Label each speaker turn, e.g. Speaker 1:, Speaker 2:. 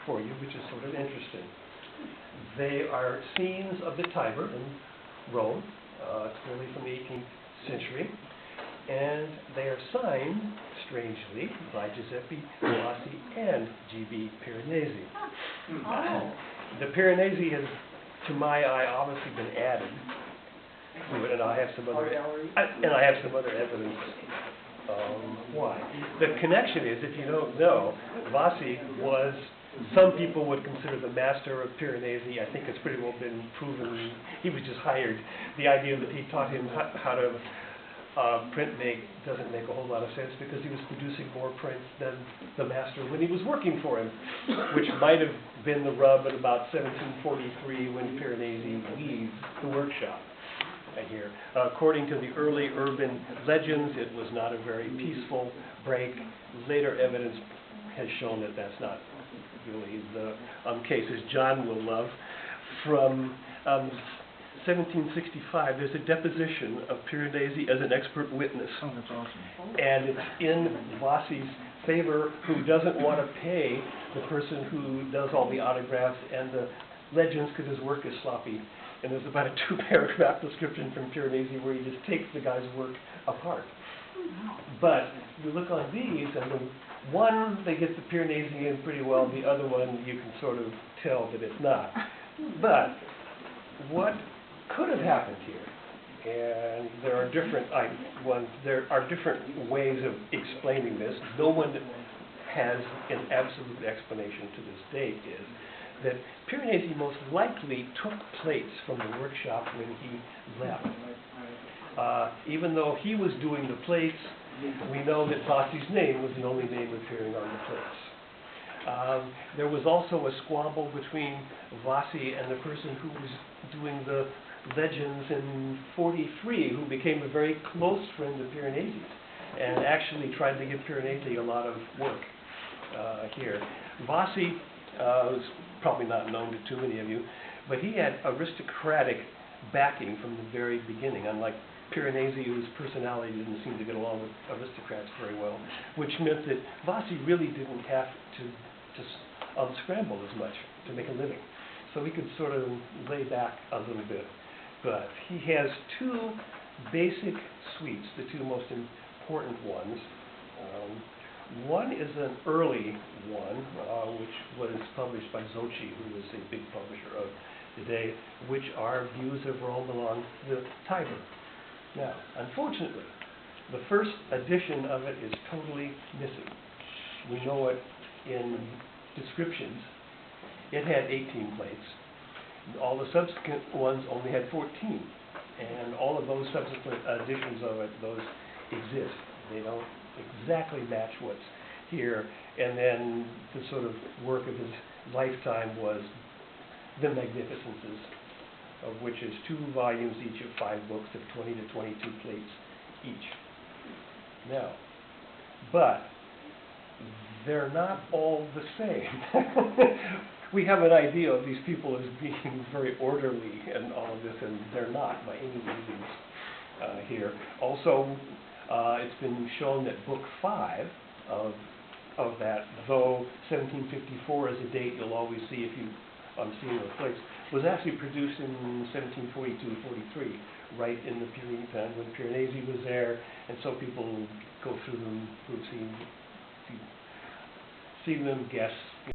Speaker 1: for you, which is sort of interesting. They are scenes of the Tiber in Rome, clearly from the 18th century, and they are signed, strangely, by Giuseppe Vasi and G.B. Piranesi.
Speaker 2: Oh.
Speaker 1: The Piranesi has, to my eye, obviously been added to it, and I have some other evidence why. The connection is, if you don't know, Vasi was, some people would consider the master of Piranesi. I think it's pretty well been proven he was just hired. The idea that he taught him how to print doesn't make a whole lot of sense, because he was producing more prints than the master when he was working for him, which might have been the rub at about 1743 when Piranesi leaves the workshop. Here, according to the early urban legends, it was not a very peaceful break. Later evidence has shown that that's not really the case, as John will love. From 1765, there's a deposition of Piranesi as an expert witness.
Speaker 2: Oh, that's awesome.
Speaker 1: And it's in Vasi's favor, who doesn't want to pay the person who does all the autographs and the legends, because his work is sloppy. And there's about a 2-paragraph description from Piranesi where he just takes the guy's work apart. But you look on these, and the one, they get the Piranesi in pretty well. The other one, you can sort of tell that it's not. But what could have happened here, and there are different ways of explaining this. No one has an absolute explanation to this date, is that Piranesi most likely took plates from the workshop when he left. Even though he was doing the plates, we know that Vasi's name was the only name appearing on the plates. There was also a squabble between Vasi and the person who was doing the legends in 43, who became a very close friend of Piranesi's, and actually tried to give Piranesi a lot of work here. Vasi was probably not known to too many of you, but he had aristocratic backing from the very beginning, unlike Piranesi, whose personality didn't seem to get along with aristocrats very well, which meant that Vasi really didn't have to scramble as much to make a living. So he could sort of lay back a little bit. But he has two basic suites, the two most important ones. One is an early one, which was published by Zocchi, who was a big publisher of the day, which are views of Rome along the Tiber. Now, unfortunately, the first edition of it is totally missing. We know it in descriptions. It had 18 plates. All the subsequent ones only had 14. And all of those subsequent editions of it, those exist. They don't exactly match what's here. And then the sort of work of his lifetime was the Magnificences, of which is 2 volumes each of 5 books of 20 to 22 plates each. Now, but they're not all the same. We have an idea of these people as being very orderly and all of this, and they're not by any means here. Also, it's been shown that Book 5 of that, though 1754 is a date you'll always see if you seeing those plates, was actually produced in 1742-43, right in the period of time when Piranesi was there, and so people go through them who've seen them, guess